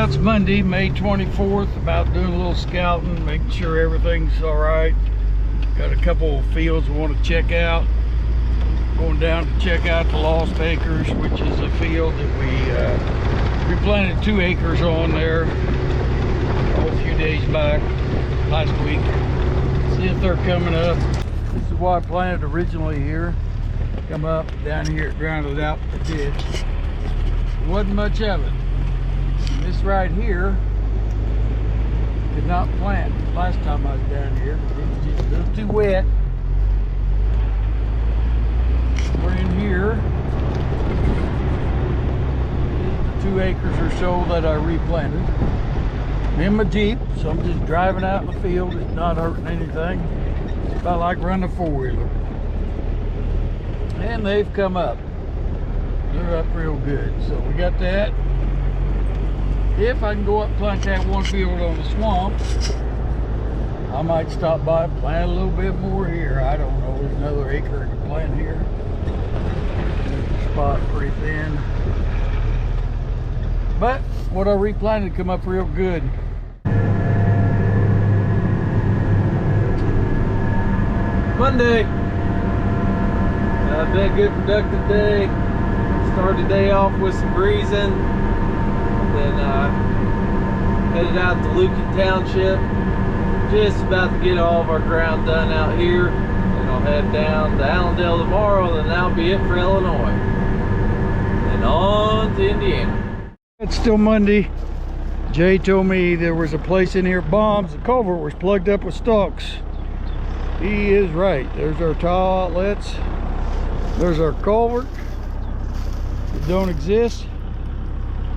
It's Monday, May 24th, about doing a little scouting, making sure everything's all right. Got a couple of fields we want to check out. Going down to check out the Lost Acres, which is a field that we planted 2 acres on there a few days back, last week. See if they're coming up. This is what I planted originally here. Come up down here, it grounded out the ditch. Wasn't much of it. This right here did not plant last time I was down here. It was just a little too wet. We're in here. This is the 2 acres or so that I replanted. I'm in my Jeep, so I'm just driving out in the field. It's not hurting anything. It's about like running a 4-wheeler. And they've come up. They're up real good. So we got that. If I can go up and plant that one field on the swamp, I might stop by and plant a little bit more here. I don't know. There's another acre to plant here. The spot pretty thin. But what I replanted come up real good. Monday. Been a good productive day. Started the day off with some breezing. Then headed out to Lucan Township. Just about to get all of our ground done out here. And I'll head down to Allendale tomorrow, and that'll be it for Illinois. And on to Indiana. It's still Monday. Jay told me there was a place in here, Bombs. The culvert was plugged up with stalks. He is right. There's our tile outlets. There's our culvert that don't exist.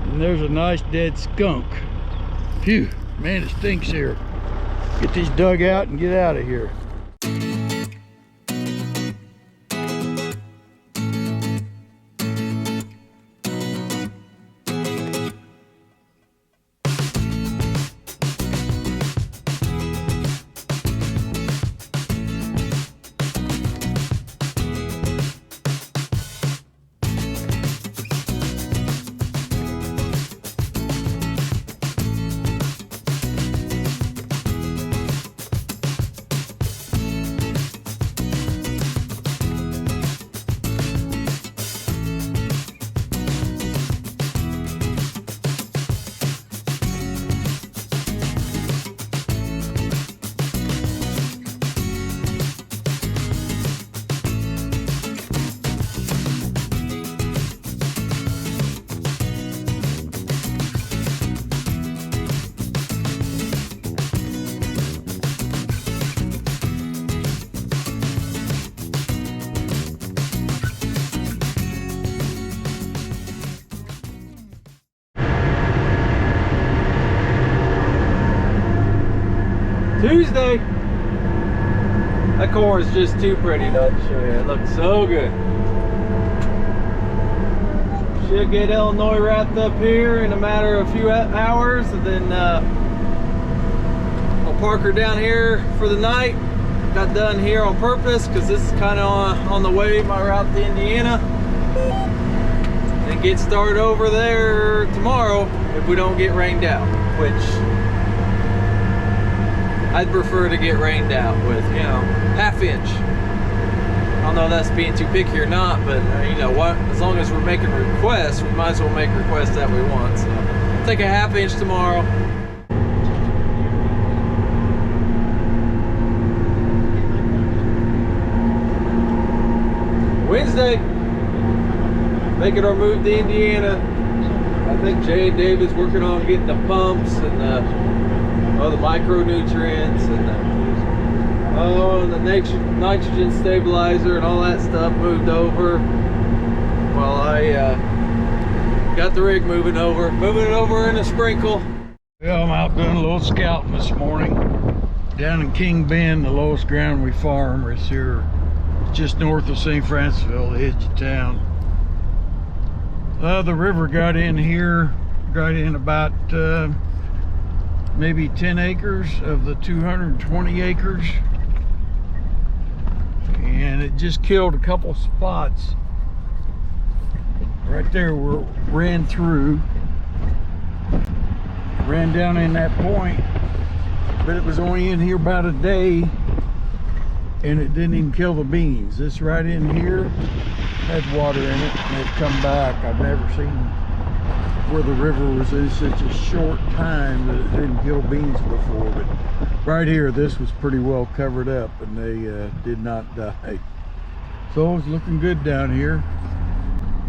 And there's a nice dead skunk. Phew, man, it stinks here. Get these dug out and get out of here. Tuesday. That corn is just too pretty not to show you. It looks so good. Should get Illinois wrapped up here in a matter of a few hours, and then I'll park her down here for the night. Got done here on purpose because this is kind of on the way, my route to Indiana. And get started over there tomorrow if we don't get rained out, which I'd prefer to get rained out with, you know, ½ inch. I don't know if that's being too picky or not, but you know what? As long as we're making requests, we might as well make requests that we want. So I'll take a ½ inch tomorrow. Wednesday, making our move to Indiana. I think Jay and David's working on getting the pumps and the micronutrients and the nitrogen stabilizer and all that stuff moved over while I got the rig moving it over in a sprinkle. Well, I'm out doing a little scouting this morning down in King Bend. The lowest ground we farm is here just north of St. Francisville, the edge of town. The river got in here, got in about maybe 10 acres of the 220 acres, and it just killed a couple spots right there where it ran through. ran down in that point, but it was only in here about a day, and it didn't even kill the beans. This right in here had water in it, and it come back. I've never seen where the river was in such a short time that it didn't kill beans before. But right here, this was pretty well covered up, and they did not die. So it's looking good down here.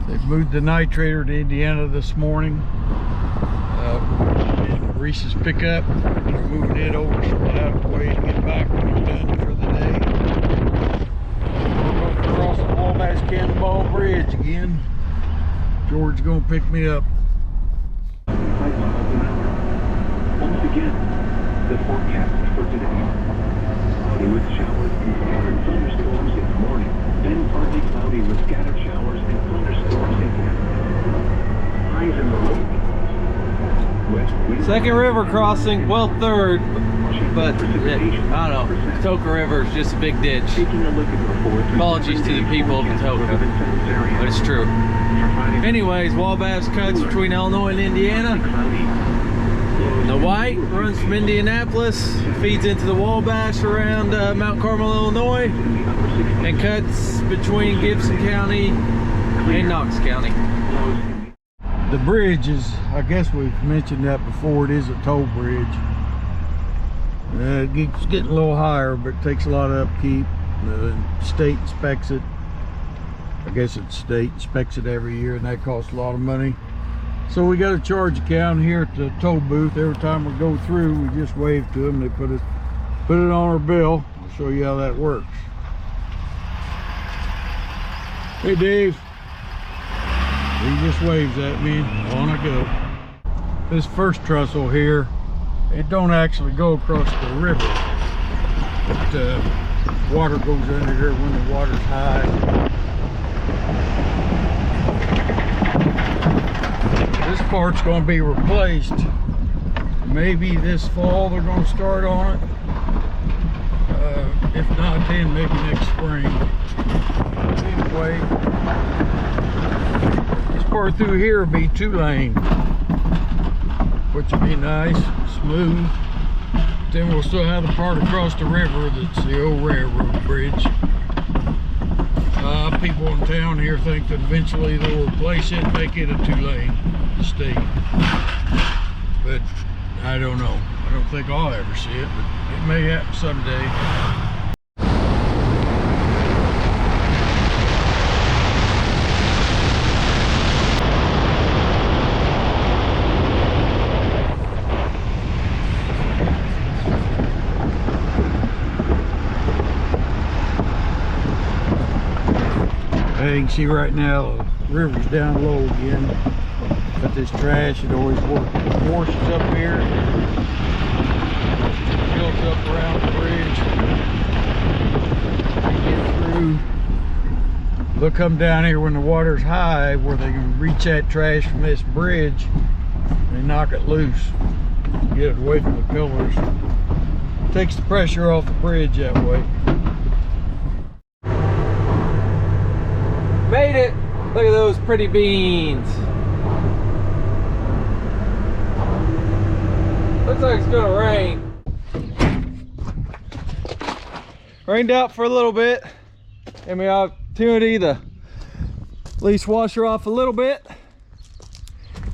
They've moved the nitrator to Indiana this morning. Reese's pickup. They're moving it over so we'll have a way to get back when we're done for the day. We're going to cross the Wabash Cannonball Bridge again. George's going to pick me up. Once again, the forecast for today. Cloudy with showers and scattered thunderstorms in the morning, then partly cloudy with scattered showers and thunderstorms again. Highs in the low. Second river crossing, well, third, but I don't know. Patoka River is just a big ditch. Apologies to the people of Patoka, but it's true. Anyways, Wabash cuts between Illinois and Indiana. The white runs from Indianapolis, feeds into the Wabash around Mount Carmel, Illinois, and cuts between Gibson County and Knox County. The bridge is, I guess we've mentioned that before, it is a toll bridge. It keeps getting a little higher, but it takes a lot of upkeep. The state inspects it. I guess it's state inspects it every year, and that costs a lot of money. So we got a charge account here at the toll booth. Every time we go through, we just wave to them. They put it on our bill. I'll show you how that works. Hey, Dave. He just waves at me, on I go. This first trestle here, it don't actually go across the river, but water goes under here when the water's high. This part's going to be replaced. Maybe this fall they're going to start on it. If not, then maybe next spring. Anyway, part through here will be 2-lane, which will be nice, smooth. Then we'll still have the part across the river that's the old railroad bridge. People in town here think that eventually they'll replace it and make it a 2-lane state, but I don't know. I don't think I'll ever see it, but it may happen someday. You can see right now the river's down low again, but this trash, it always washes up here, builds up around the bridge. Get through. They'll come down here when the water's high, where they can reach that trash from this bridge and knock it loose, get it away from the pillars. Takes the pressure off the bridge that way. Made it! Look at those pretty beans. Looks like it's gonna rain. Rained out for a little bit. Gave me opportunity to at least wash her off a little bit.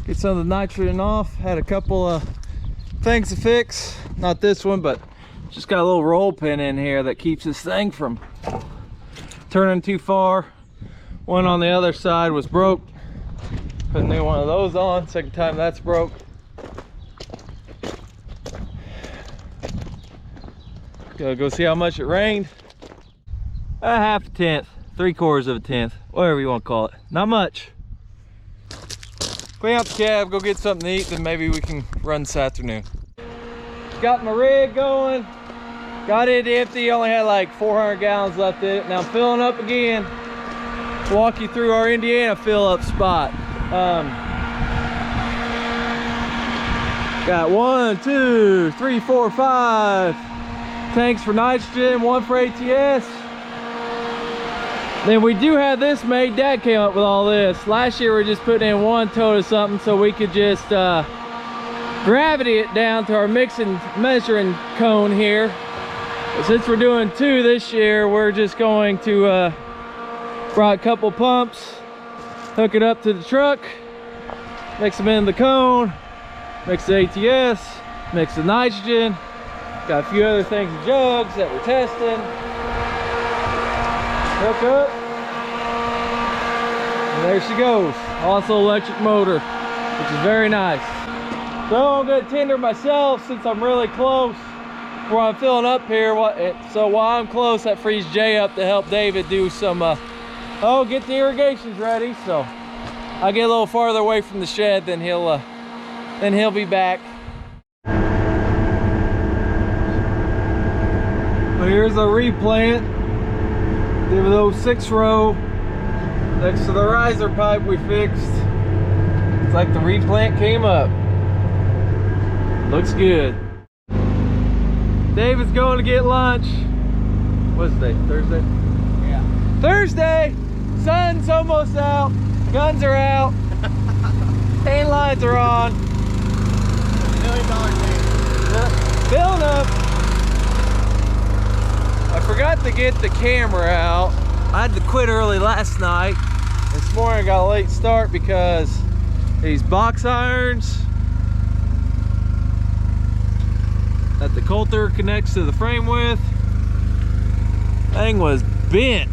Get some of the nitrogen off. Had a couple of things to fix. Not this one, but just got a little roll pin in here that keeps this thing from turning too far. One on the other side was broke. Put a new one of those on. Second time that's broke. Gotta go see how much it rained. A half a tenth, 3/4 of a tenth, whatever you want to call it. Not much. Clean out the cab, go get something to eat, then maybe we can run this afternoon. Got my rig going. Got it empty, only had like 400 gallons left in it. Now I'm filling up again. Walk you through our Indiana fill up spot. Got 1, 2, 3, 4, 5 tanks for nitrogen, 1 for ATS. Then we do have this made. Dad came up with all this. Last year we were just putting in 1 tote of something so we could just gravity it down to our measuring cone here. But since we're doing 2 this year, we're just going to brought a couple pumps, hook it up to the truck, mix them in the cone, mix the ATS, mix the nitrogen. Got a few other things in jugs that we're testing. Hook up, and there she goes. Also electric motor, which is very nice. So I'm gonna tender myself since I'm really close where I'm filling up here. So while I'm close, that frees Jay up to help David do some, get the irrigations ready. So I'll get a little farther away from the shed, then he'll be back. Well, here's our replant. Give it those 6-row next to the riser pipe we fixed. It's like the replant came up. Looks good. David's going to get lunch. What's the day? Thursday? Yeah. Thursday! Sun's almost out. Guns are out. Tan lines are on. $1 million tank. Filling up. I forgot to get the camera out. I had to quit early last night. This morning I got a late start because these box irons that the coulter connects to the frame with, thing was bent.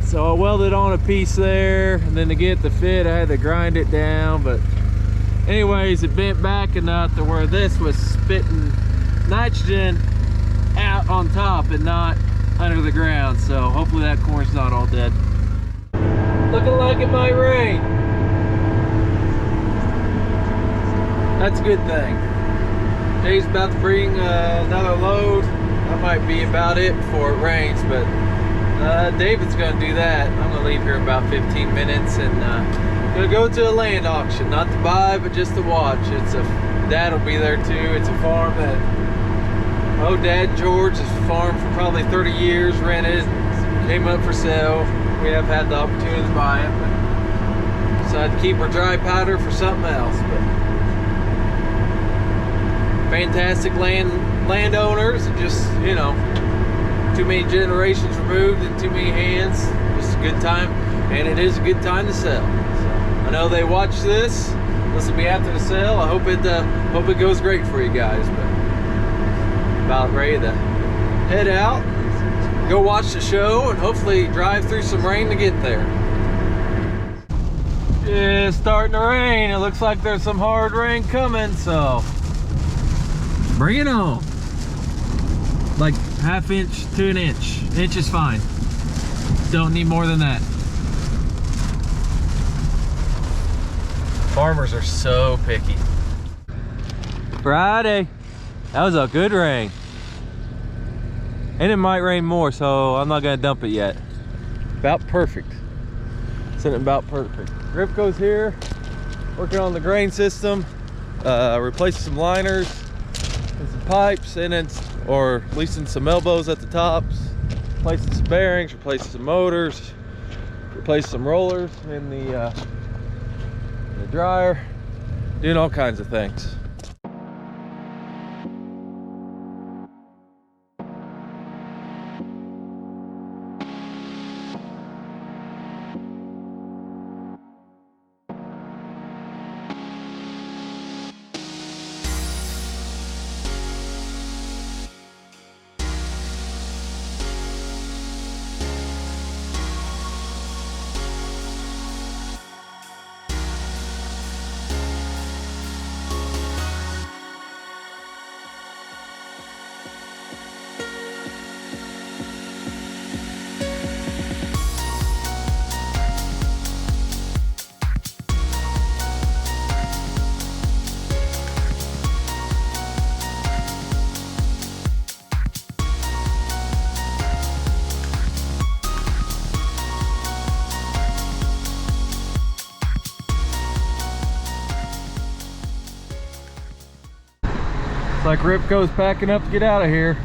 So I welded on a piece there, and then to get the fit I had to grind it down. But anyways, it bent back enough to where this was spitting nitrogen out on top and not under the ground. So hopefully that corn's not all dead. Looking like it might rain. That's a good thing. Jay's about to bring another load. That might be about it before it rains, but David's gonna do that. I'm gonna leave here in about 15 minutes and gonna go to a land auction, not to buy, but just to watch. Dad will be there too. It's a farm that Dad George has farmed for probably 30 years, rented, came up for sale. We have had the opportunity to buy it, but decided to keep our dry powder for something else. But fantastic landowners, and just, you know, too many generations removed and too many hands. Just a good time, and it is a good time to sell. So I know they watch this. This will be after the sale. I hope it goes great for you guys. But about ready to head out, go watch the show, and hopefully drive through some rain to get there. It's starting to rain. It looks like there's some hard rain coming, so bring it on. Like ½ inch to an inch. Inch is fine. Don't need more than that. Farmers are so picky. Friday. That was a good rain. And it might rain more, so I'm not gonna dump it yet. About perfect. Sitting about perfect. Ripco's here, working on the grain system, replacing some liners and some pipes, and then, or loosening some elbows at the tops, replacing some bearings, replacing some motors, replacing some rollers in the dryer, doing all kinds of things. It's like Ripco's packing up to get out of here.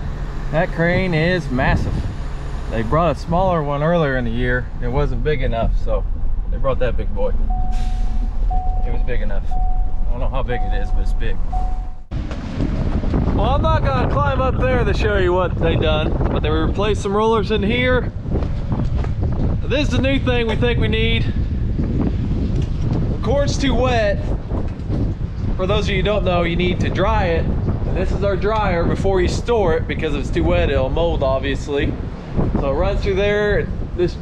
That crane is massive. They brought a smaller one earlier in the year. It wasn't big enough, so they brought that big boy. It was big enough. I don't know how big it is, but it's big. Well, I'm not gonna climb up there to show you what they done, but they replaced some rollers in here. This is the new thing we think we need. When corn's too wet, for those of you who don't know, you need to dry it. And this is our dryer before you store it, because if it's too wet, it'll mold, obviously. So it runs through there. This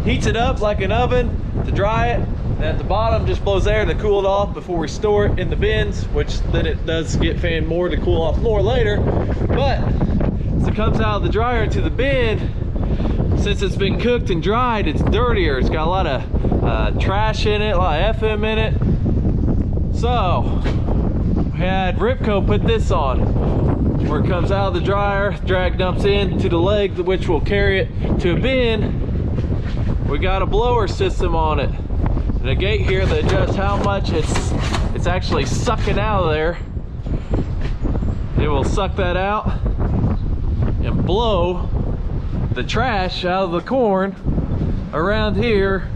heats it up like an oven to dry it. And at the bottom just blows air to cool it off before we store it in the bins, which then it does get fanned more to cool off more later. But as it comes out of the dryer into the bin, since it's been cooked and dried, it's dirtier. It's got a lot of trash in it, a lot of FM in it. So we had Ripco put this on, where it comes out of the dryer, drag dumps in to the leg, which will carry it to a bin. We got a blower system on it. And a gate here that adjusts how much it's actually sucking out of there. It will suck that out and blow the trash out of the corn around here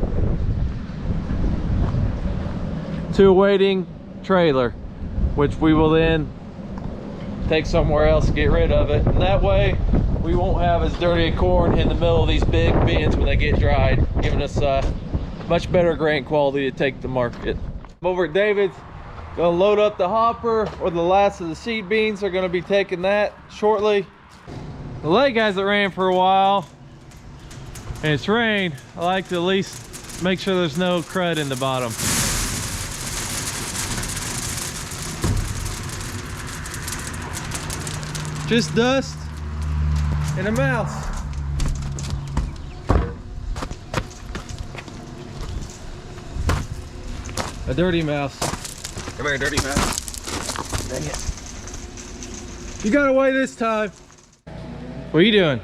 to a waiting trailer, which we will then take somewhere else to get rid of it. And that way we won't have as dirty a corn in the middle of these big bins when they get dried, giving us much better grain quality to take to market. Over at David's, gonna load up the hopper, or the last of the seed beans are gonna be taking that shortly. The leg hasn't ran for a while, and it's rained. I like to at least make sure there's no crud in the bottom. Just dust and a mouse. A dirty mouse. Come here, dirty mouse. Dang it. You got away this time. What are you doing?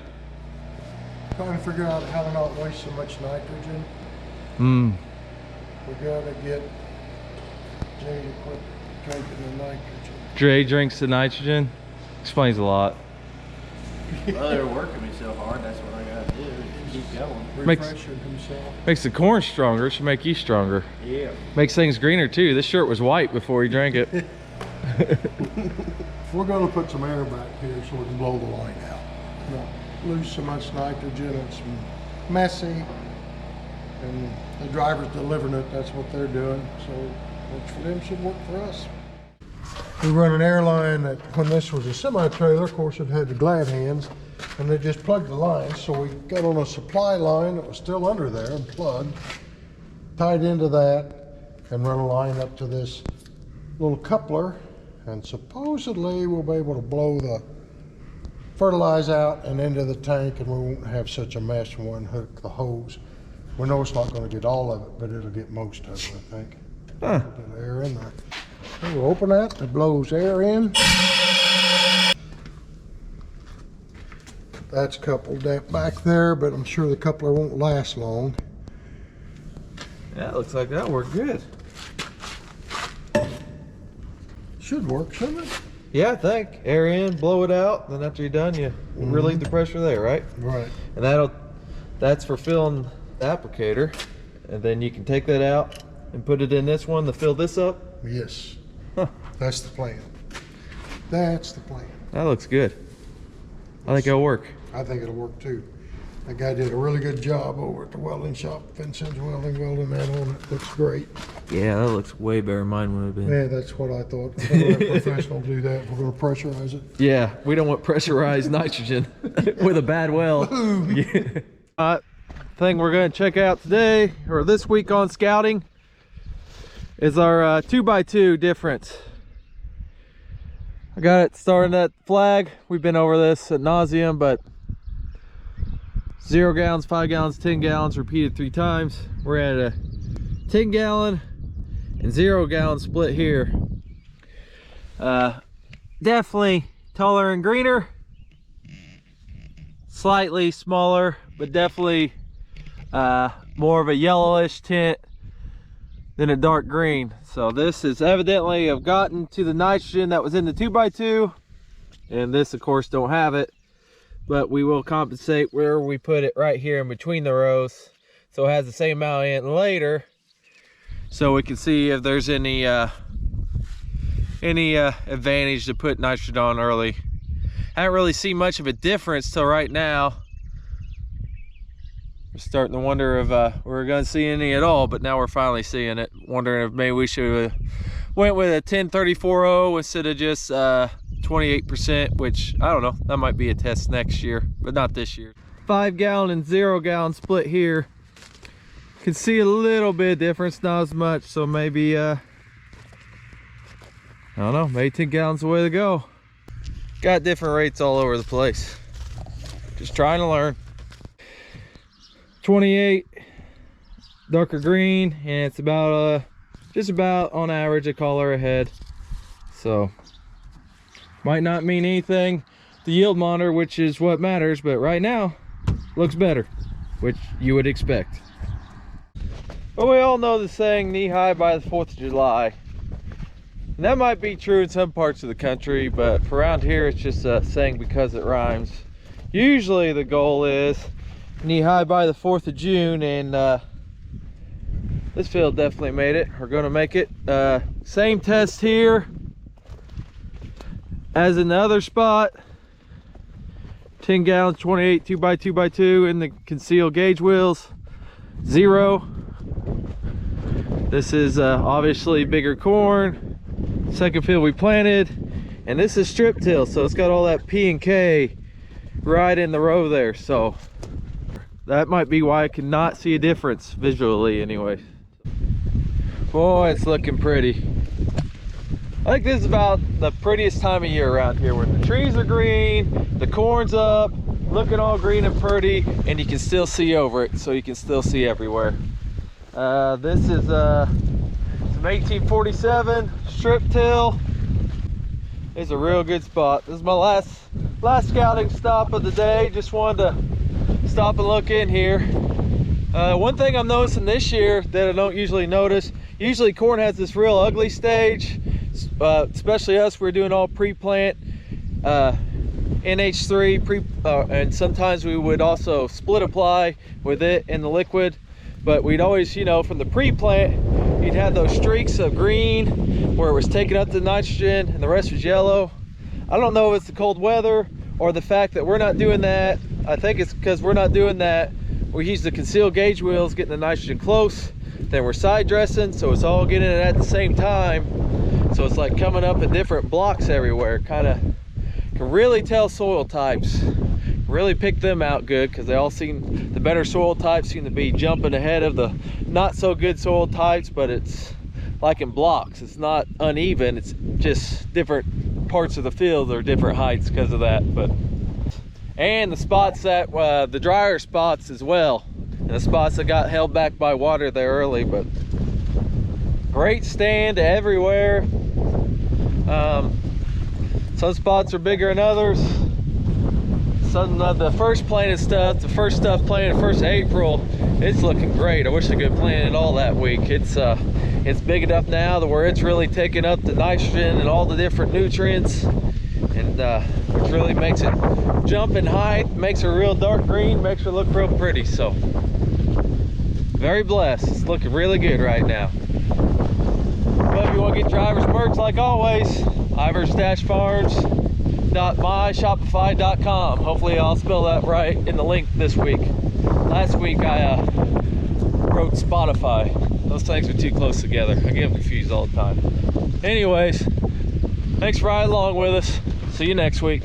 Trying to figure out how to not waste so much nitrogen. We gotta get Jay to quit drinking the nitrogen. Dre drinks the nitrogen. Explains a lot. Well, they were working me so hard, that's what I gotta do. Keep going. Refreshing himself. Makes the corn stronger. Should make you stronger. Yeah. Makes things greener too. This shirt was white before he drank it. We're gonna put some air back here so we can blow the line out. Not lose so much nitrogen. It's messy, and the driver's delivering it. That's what they're doing. So works for them, should work for us. We run an air line that, when this was a semi-trailer, of course it had the glad hands, and they just plugged the lines. So we got on a supply line that was still under there and plugged, tied into that, and run a line up to this little coupler, and supposedly we'll be able to blow the fertilizer out and into the tank, and we won't have such a mess when we unhook the hose. We know it's not going to get all of it, but it'll get most of it, I think. Huh. Put that air in there. So we'll open that, it blows air in. That's coupled that back there, but I'm sure the coupler won't last long. Yeah, it looks like that worked good. Should work, shouldn't it? Yeah, I think. Air in, blow it out, then after you're done, you relieve the pressure there, right? Right. And that's for filling the applicator. And then you can take that out and put it in this one to fill this up. Yes. Huh. That's the plan. That's the plan. That looks good. I think it'll work. I think it'll work too. That guy did a really good job over at the welding shop. Vincent's welding that on it. Looks great. Yeah, that looks way better than mine would have been. Yeah, that's what I thought. We're a professional do that. We're going to pressurize it. Yeah, we don't want pressurized nitrogen with a bad well. Yeah. Thing we're going to check out today, or this week on scouting, is our 2x2 difference. I got it starting at flag. We've been over this ad nauseum, but 0 gallons, 5 gallons, 10 gallons repeated 3 times. We're at a 10 gallon and 0 gallon split here. Definitely taller and greener, slightly smaller, but definitely more of a yellowish tint than a dark green. So this is evidently have gotten to the nitrogen that was in the 2x2, and this of course don't have it, but we will compensate where we put it right here in between the rows, so it has the same amount in later, so we can see if there's any any advantage to put nitrogen on early. I haven't really seen much of a difference till right now. I'm starting to wonder if we're going to see any at all, but now we're finally seeing it. Wondering if maybe we should have went with a 10-34-0 instead of just 28%, which I don't know. That might be a test next year, but not this year. 5 gallon and 0 gallon split here. Can see a little bit of difference, not as much. So maybe I don't know, maybe 10 gallons the way to go. Got different rates all over the place. Just trying to learn. 28 darker green, and it's about just about on average a color ahead. So might not mean anything, the yield monitor, which is what matters, but right now looks better, which you would expect. But we all know the saying, knee high by the 4th of July. And that might be true in some parts of the country, but for around here it's just a saying because it rhymes. Usually the goal is knee high by the 4th of June, and this field definitely made it. We're gonna make it. Same test here as in the other spot. 10 gallons, 28 2x2x2 in the concealed gauge wheels. 0. This is obviously bigger corn. Second field we planted, and this is strip till, so it's got all that P and K right in the row there. So that might be why I cannot see a difference visually anyway. Boy, it's looking pretty. I think this is about the prettiest time of year around here, where the trees are green, the corn's up, looking all green and pretty, and you can still see over it, so you can still see everywhere. This is some 1847 strip till. It's a real good spot. This is my last scouting stop of the day. Just wanted to stop and look in here. One thing I'm noticing this year that I don't usually notice, usually corn has this real ugly stage, especially us, we're doing all pre-plant, NH3, and sometimes we would also split apply with it in the liquid, but we'd always, you know, from the pre-plant, you'd have those streaks of green where it was taking up the nitrogen and the rest was yellow. I don't know if it's the cold weather or the fact that we're not doing that. I think it's because we're not doing that. We use the concealed gauge wheels, getting the nitrogen close, then we're side dressing, so it's all getting it at the same time. So it's like coming up in different blocks everywhere. Kind of can really tell soil types, really pick them out good, because they all seem, the better soil types seem to be jumping ahead of the not so good soil types. But it's like in blocks, it's not uneven, it's just different parts of the field are different heights because of that. But and the spots that the drier spots as well, and the spots that got held back by water there early. But great stand everywhere. Some spots are bigger than others. Some of the first planted stuff, the first stuff planted 1st of April, it's looking great. I wish I could plant it all that week. It's big enough now to where it's really taking up the nitrogen and all the different nutrients, and which really makes it jump in height, makes it real dark green, makes it look real pretty. So very blessed. It's looking really good right now. But if you want to get your Ivers merch, like always, Ivers-Farms.myshopify.com. Hopefully I'll spell that right in the link this week. Last week I wrote Spotify. Those things are too close together. I get them confused all the time. Anyways, thanks for riding along with us. See you next week.